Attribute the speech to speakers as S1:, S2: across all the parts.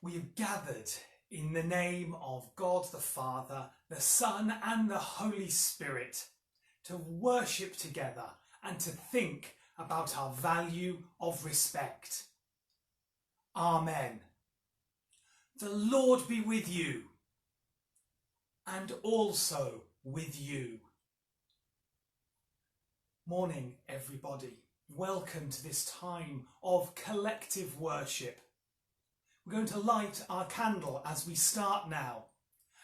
S1: We have gathered in the name of God the Father, the Son and the Holy Spirit to worship together and to think about our value of respect. Amen. The Lord be with you and also with you. Morning, everybody. Welcome to this time of collective worship. We're going to light our candle as we start now.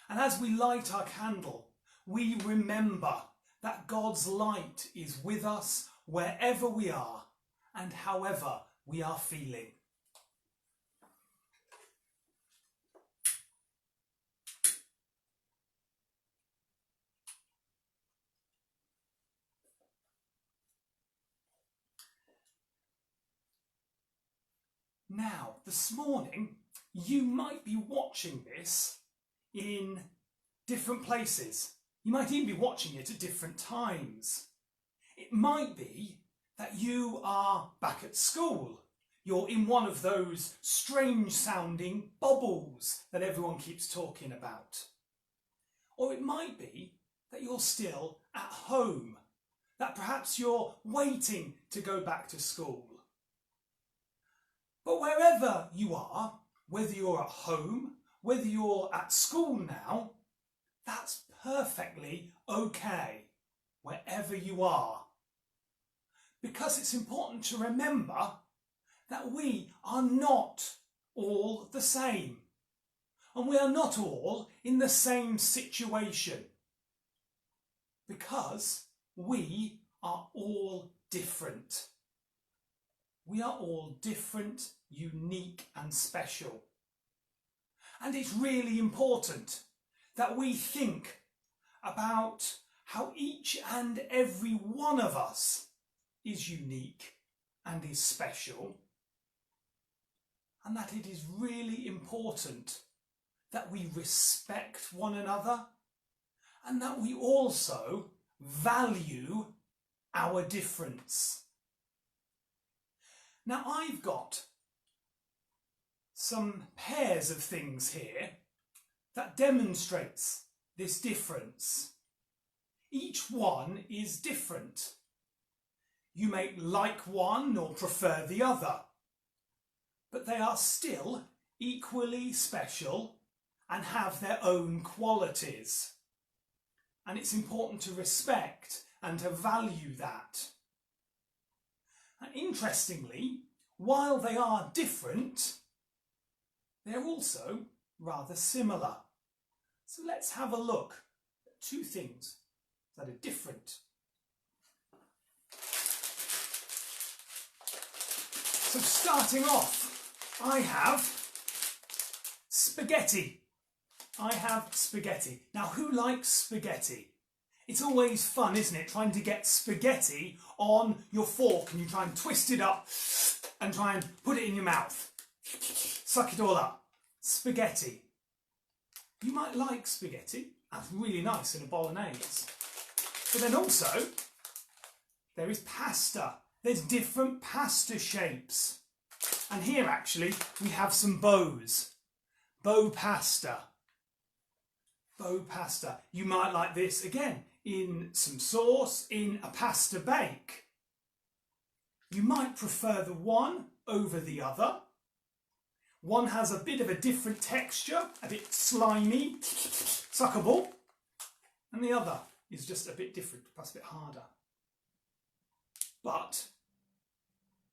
S1: And as we light our candle, we remember that God's light is with us wherever we are and however we are feeling. Now, this morning, you might be watching this in different places. You might even be watching it at different times. It might be that you are back at school. You're in one of those strange sounding bubbles that everyone keeps talking about. Or it might be that you're still at home, that perhaps you're waiting to go back to school. But wherever you are, whether you're at home, whether you're at school now, that's perfectly okay, wherever you are. Because it's important to remember that we are not all the same. And we are not all in the same situation. Because we are all different. We are all different, unique and special. And it's really important that we think about how each and every one of us is unique and is special. And that it is really important that we respect one another and that we also value our difference. Now I've got some pairs of things here that demonstrates this difference. Each one is different. You may like one or prefer the other, but they are still equally special and have their own qualities. And it's important to respect and to value that. And interestingly, while they are different, they're also rather similar. So let's have a look at two things that are different. So starting off, I have spaghetti. Now, who likes spaghetti? It's always fun, isn't it, trying to get spaghetti on your fork and you try and twist it up and try and put it in your mouth. Suck it all up. Spaghetti. You might like spaghetti. That's really nice in a bolognese. But then also, there is pasta. There's different pasta shapes. And here actually, we have some bows. Bow pasta. Bow pasta. You might like this again in some sauce, in a pasta bake. You might prefer the one over the other. One has a bit of a different texture, a bit slimy, suckable, and the other is just a bit different, plus a bit harder. But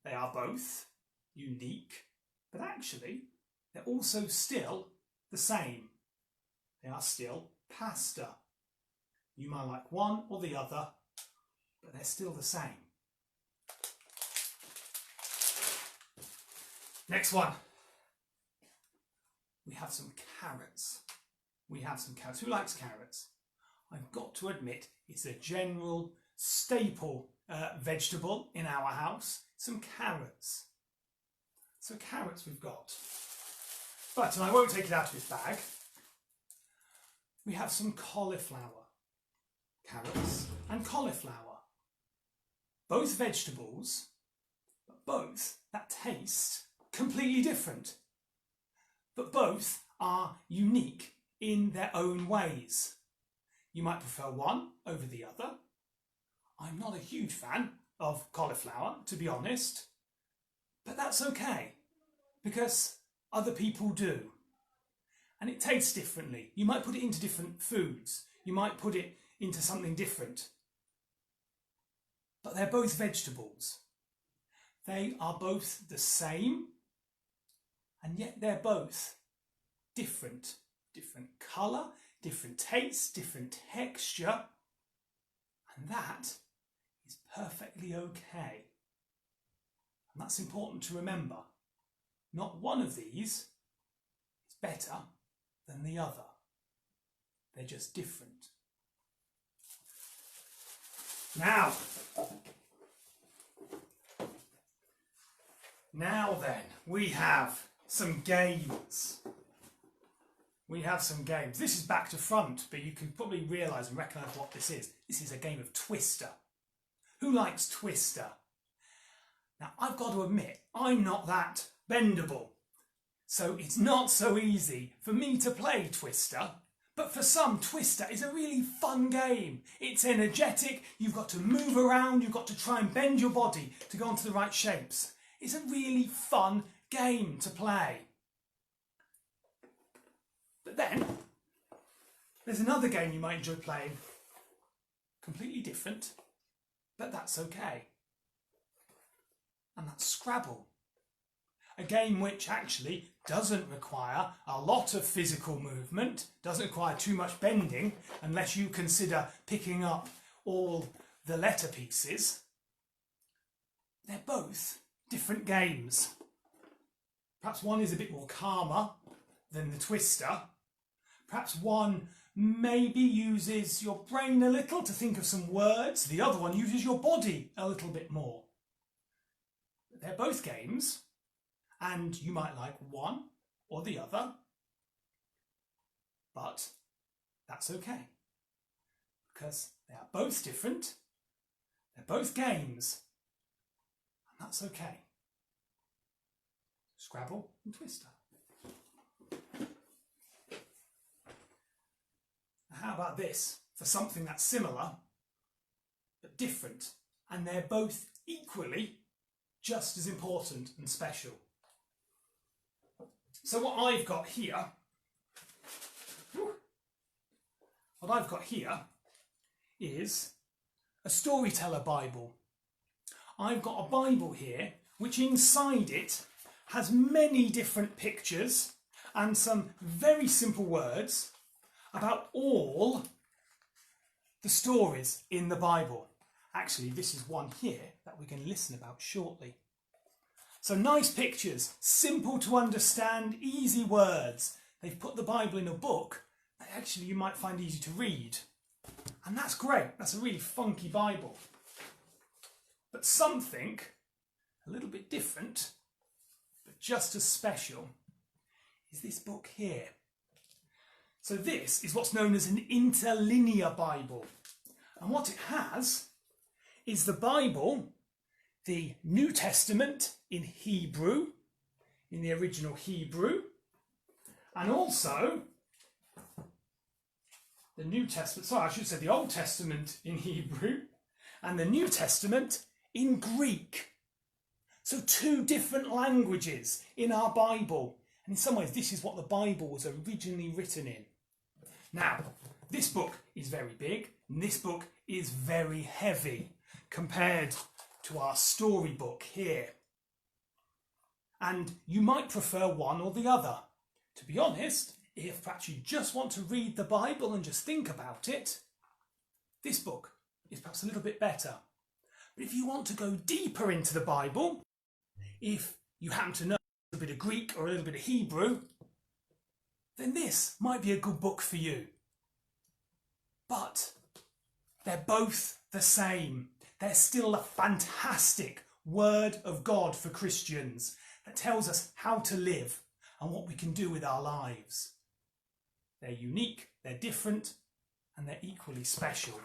S1: they are both unique, but actually they're also still the same. They are still pasta. You might like one or the other, but they're still the same. Next one. We have some carrots. Who likes carrots? I've got to admit, it's a general staple vegetable in our house. Some carrots. So carrots we've got. But, and I won't take it out of its bag, we have some cauliflower. Carrots and cauliflower. Both vegetables, but both that taste completely different. but both are unique in their own ways. You might prefer one over the other. I'm not a huge fan of cauliflower, to be honest, but that's okay, because other people do. And it tastes differently. You might put it into different foods. You might put it into something different. But they're both vegetables. They are both the same, and yet they're both different. Different colour, different taste, different texture, and that is perfectly okay. And that's important to remember. Not one of these is better than the other. They're just different. Now then, we have some games. This is back to front, but you can probably realise and recognise what this is. This is a game of Twister. Who likes Twister? Now, I've got to admit, I'm not that bendable. So it's not so easy for me to play Twister. But for some, Twister is a really fun game. It's energetic, you've got to move around, you've got to try and bend your body to go onto the right shapes. It's a really fun game to play. But then, there's another game you might enjoy playing. Completely different, but that's okay. And that's Scrabble. A game which actually doesn't require a lot of physical movement, doesn't require too much bending, unless you consider picking up all the letter pieces. They're both different games. Perhaps one is a bit more calmer than the Twister. Perhaps one maybe uses your brain a little to think of some words. The other one uses your body a little bit more. But they're both games, and you might like one or the other. But that's okay, because they are both different. They're both games, and that's okay. Scrabble and Twister. How about this for something that's similar but different, and they're both equally just as important and special. So what I've got here is a storyteller Bible. I've got a Bible here which inside it has many different pictures and some very simple words about all the stories in the Bible. Actually, this is one here that we're going to listen about shortly. So nice pictures, simple to understand, easy words. They've put the Bible in a book that actually you might find easy to read. And that's great. That's a really funky Bible. But something a little bit different, but just as special, is this book here. So this is what's known as an interlinear Bible. And what it has is the Bible, the New Testament in Hebrew, in the original Hebrew, and also the New Testament, sorry, I should say the Old Testament in Hebrew, and the New Testament in Greek. So two different languages in our Bible. And in some ways, this is what the Bible was originally written in. Now, this book is very big, and this book is very heavy compared to our storybook here. And you might prefer one or the other. To be honest, if perhaps you just want to read the Bible and just think about it, this book is perhaps a little bit better. But if you want to go deeper into the Bible, if you happen to know a little bit of Greek or a little bit of Hebrew, then this might be a good book for you. But they're both the same. They're still a fantastic word of God for Christians that tells us how to live and what we can do with our lives. They're unique, they're different, and they're equally special.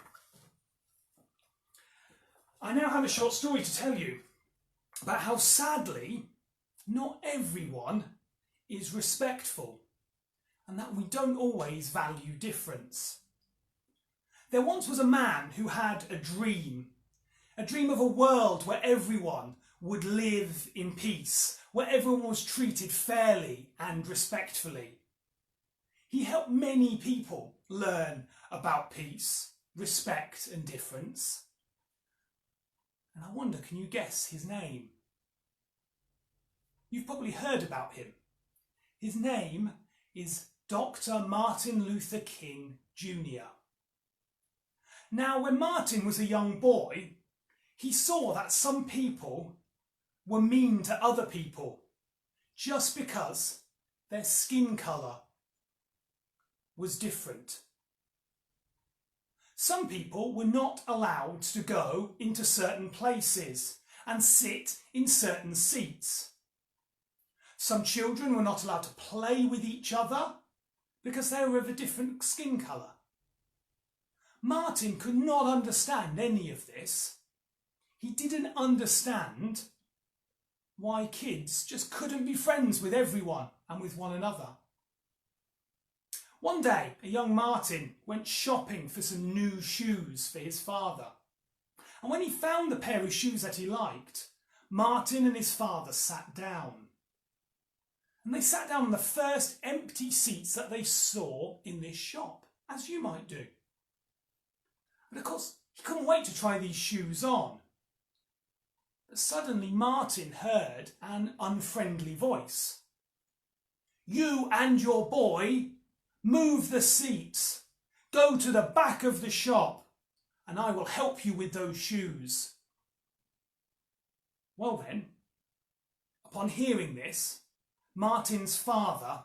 S1: I now have a short story to tell you about how sadly not everyone is respectful and that we don't always value difference. There once was a man who had a dream of a world where everyone would live in peace, where everyone was treated fairly and respectfully. He helped many people learn about peace, respect and difference. And I wonder, can you guess his name? You've probably heard about him. His name is Dr. Martin Luther King Jr. Now, when Martin was a young boy, he saw that some people were mean to other people just because their skin colour was different. Some people were not allowed to go into certain places and sit in certain seats. Some children were not allowed to play with each other because they were of a different skin colour. Martin could not understand any of this. He didn't understand why kids just couldn't be friends with everyone and with one another. One day, a young Martin went shopping for some new shoes for his father. And when he found the pair of shoes that he liked, Martin and his father sat down. And they sat down on the first empty seats that they saw in this shop, as you might do. But of course, he couldn't wait to try these shoes on. But suddenly Martin heard an unfriendly voice. "You and your boy, move the seats. Go to the back of the shop and I will help you with those shoes." Well then, upon hearing this, Martin's father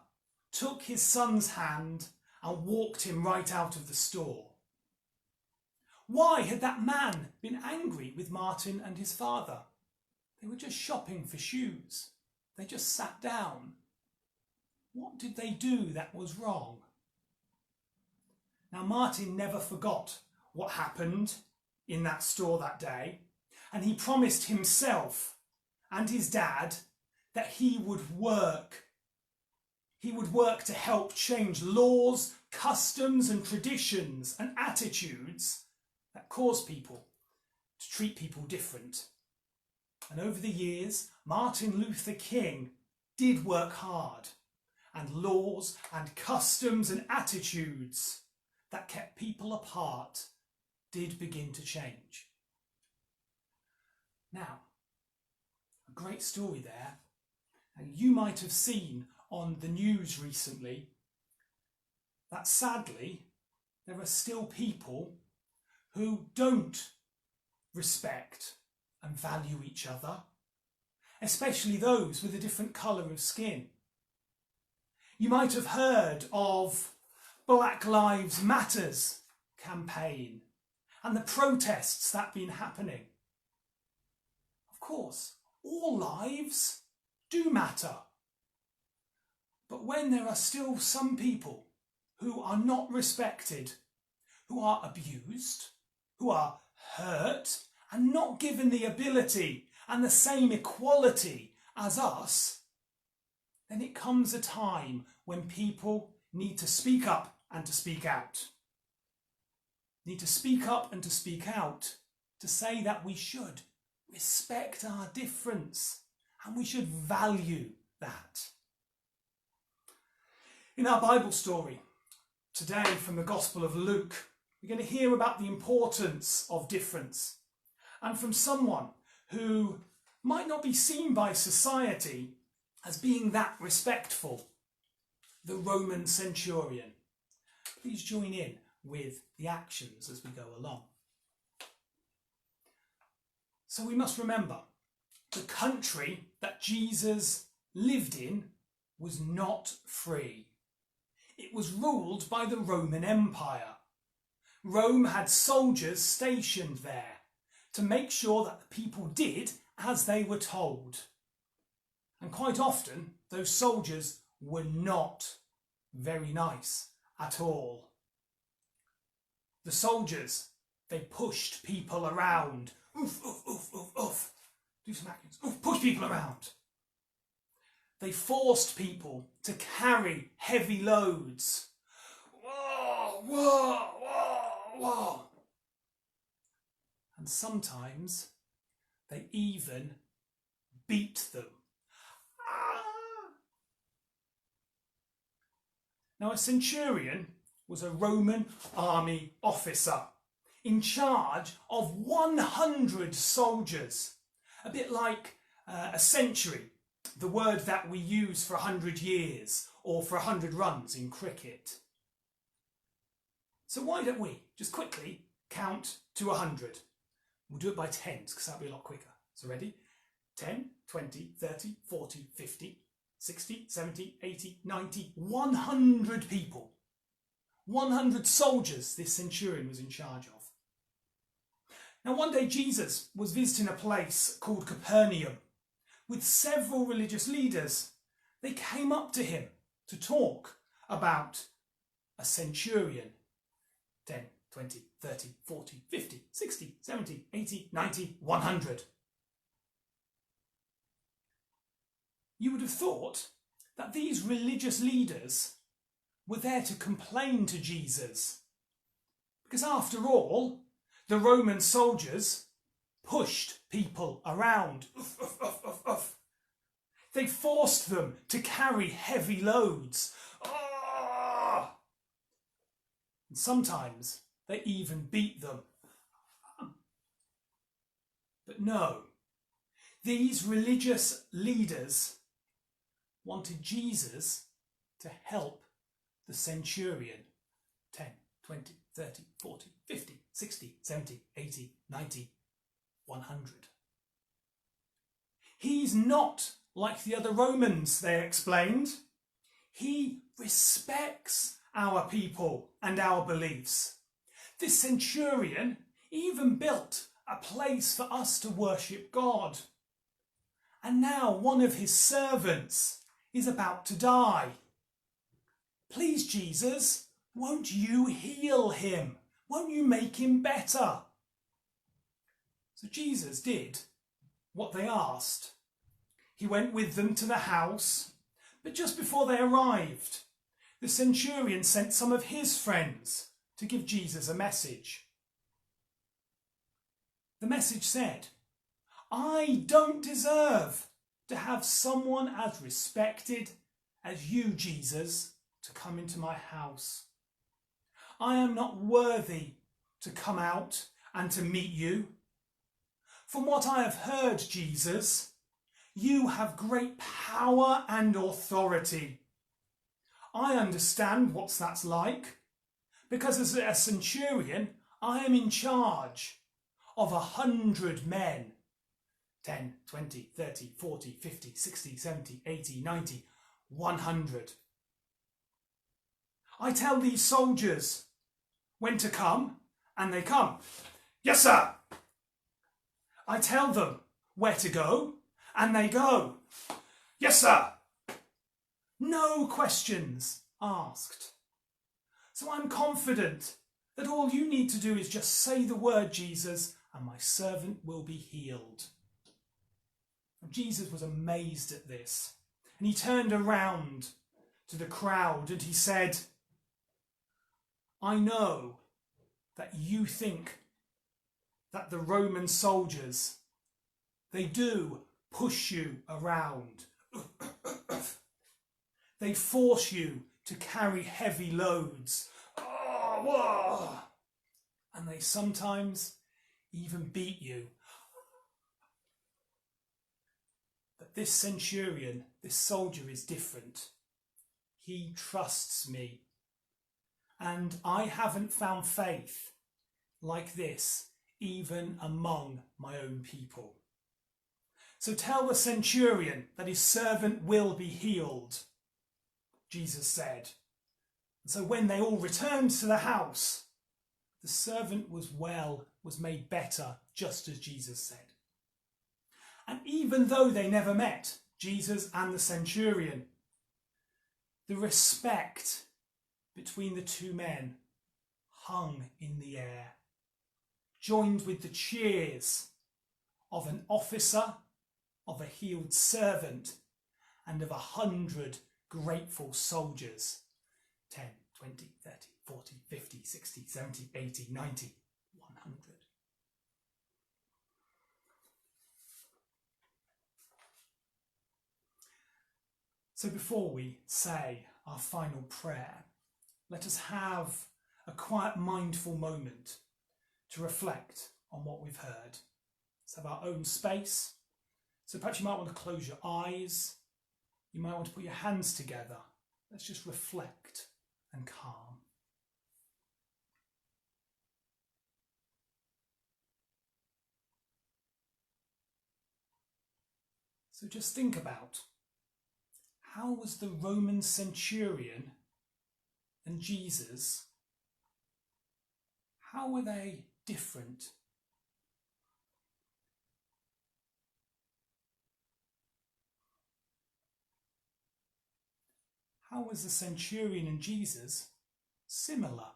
S1: took his son's hand and walked him right out of the store. Why had that man been angry with Martin and his father? They were just shopping for shoes. They just sat down. What did they do that was wrong? Now, Martin never forgot what happened in that store that day, and he promised himself and his dad that he would work. He would work to help change laws, customs and traditions and attitudes that cause people to treat people different. And over the years, Martin Luther King did work hard, and laws and customs and attitudes that kept people apart did begin to change. Now, a great story there, and you might have seen on the news recently that sadly there are still people who don't respect and value each other, especially those with a different colour of skin. You might have heard of Black Lives Matters campaign and the protests that have been happening. Of course, all lives do matter. But when there are still some people who are not respected, who are abused, who are hurt and not given the ability and the same equality as us, then it comes a time when people need to speak up and to speak out. Need to speak up and to speak out to say that we should respect our difference and we should value that. In our Bible story today from the Gospel of Luke, we're going to hear about the importance of difference, and from someone who might not be seen by society as being that respectful, the Roman centurion. Please join in with the actions as we go along. So we must remember, the country that Jesus lived in was not free. It was ruled by the Roman Empire. Rome had soldiers stationed there to make sure that the people did as they were told. And quite often, those soldiers were not very nice at all. The soldiers, they pushed people around. Oof, oof, oof, oof, oof. Do some actions. Oof, push people around. They forced people to carry heavy loads. Whoa, whoa, whoa, whoa. And sometimes they even beat them. Now, a centurion was a Roman army officer in charge of 100 soldiers, a bit like a century, the word that we use for 100 years or for 100 runs in cricket. So why don't we just quickly count to 100? We'll do it by tens because that'll be a lot quicker. So ready? 10, 20, 30, 40, 50, 60, 70, 80, 90, 100 people. 100 soldiers this centurion was in charge of. Now one day Jesus was visiting a place called Capernaum with several religious leaders. They came up to him to talk about a centurion. 10, 20, 30, 40, 50, 60, 70, 80, 90, 100. You would have thought that these religious leaders were there to complain to Jesus. Because after all, the Roman soldiers pushed people around. They forced them to carry heavy loads. And sometimes they even beat them. But no, these religious leaders wanted Jesus to help the centurion. 10, 20, 30, 40, 50, 60, 70, 80, 90, 100. He's not like the other Romans, they explained. He respects our people and our beliefs. This centurion even built a place for us to worship God. And now one of his servants is about to die. Please, Jesus, won't you heal him? Won't you make him better? So Jesus did what they asked. He went with them to the house, but just before they arrived, the centurion sent some of his friends to give Jesus a message. The message said, I don't deserve to have someone as respected as you, Jesus, to come into my house. I am not worthy to come out and to meet you. From what I have heard, Jesus, you have great power and authority. I understand what that's like, because as a centurion, I am in charge of 100 men. 10, 20, 30, 40, 50, 60, 70, 80, 90, 100. I tell these soldiers when to come, and they come. Yes, sir. I tell them where to go, and they go. Yes, sir. No questions asked. So I'm confident that all you need to do is just say the word, Jesus, and my servant will be healed. And Jesus was amazed at this, and he turned around to the crowd and he said, I know that you think that the Roman soldiers, they do push you around. They force you to carry heavy loads. Oh, whoa. And they sometimes even beat you. But this centurion, this soldier is different. He trusts me. And I haven't found faith like this even among my own people. So tell the centurion that his servant will be healed, Jesus said. And so when they all returned to the house, the servant was made better, just as Jesus said. And even though they never met, Jesus and the centurion, the respect between the two men hung in the air, joined with the cheers of an officer, of a healed servant, and of 100 grateful soldiers. 10, 20, 30, 40, 50, 60, 70, 80, 90, 100. So before we say our final prayer, let us have a quiet, mindful moment to reflect on what we've heard. Let's have our own space. So perhaps you might want to close your eyes. You might want to put your hands together. Let's just reflect and calm. So just think about, how was the Roman centurion and Jesus, how were they different? How was the centurion and Jesus similar?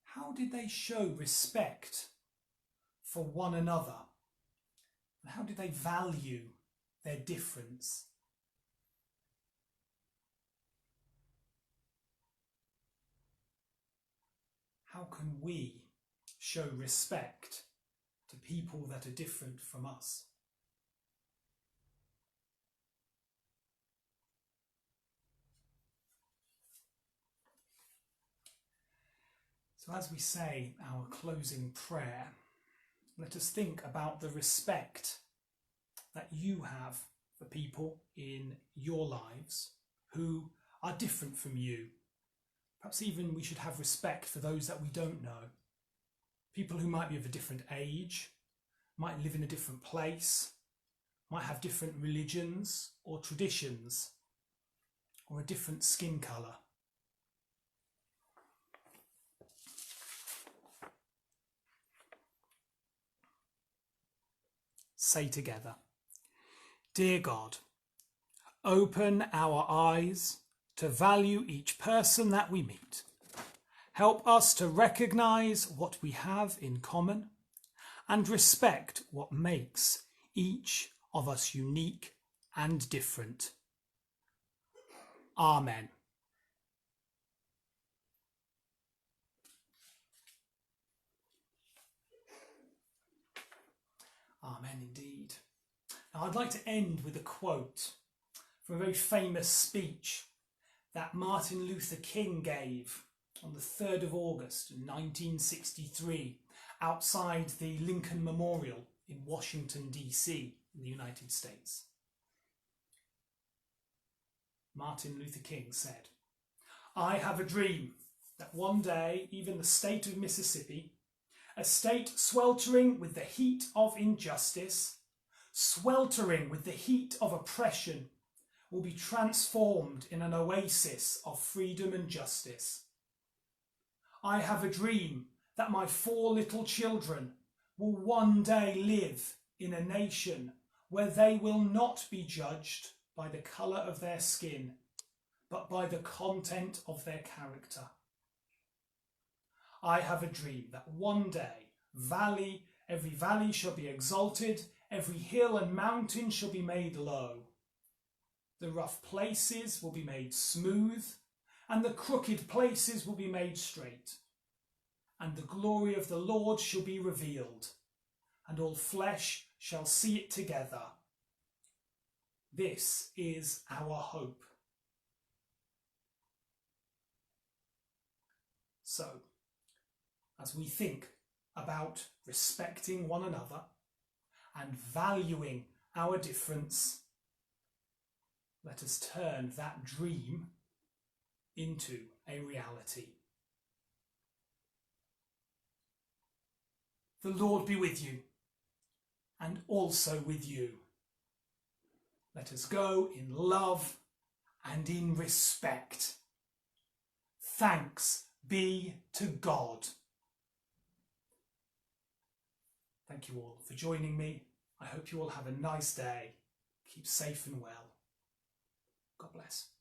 S1: How did they show respect for one another? And how did they value their difference? How can we show respect to people that are different from us? So as we say our closing prayer, let us think about the respect that you have for people in your lives who are different from you. Perhaps even we should have respect for those that we don't know. People who might be of a different age, might live in a different place, might have different religions or traditions, or a different skin colour. Say together, Dear God, open our eyes to value each person that we meet. Help us to recognise what we have in common and respect what makes each of us unique and different. Amen. Amen indeed. Now I'd like to end with a quote from a very famous speech that Martin Luther King gave on the 3rd of August 1963 outside the Lincoln Memorial in Washington, D.C. in the United States. Martin Luther King said, "I have a dream that one day even the state of Mississippi, a state sweltering with the heat of injustice, sweltering with the heat of oppression, will be transformed in an oasis of freedom and justice. I have a dream that my 4 little children will one day live in a nation where they will not be judged by the colour of their skin, but by the content of their character. I have a dream that one day every valley shall be exalted, every hill and mountain shall be made low. The rough places will be made smooth, and the crooked places will be made straight. And the glory of the Lord shall be revealed, and all flesh shall see it together. This is our hope." So, as we think about respecting one another and valuing our difference, let us turn that dream into a reality. The Lord be with you, and also with you. Let us go in love and in respect. Thanks be to God. Thank you all for joining me. I hope you all have a nice day. Keep safe and well. God bless.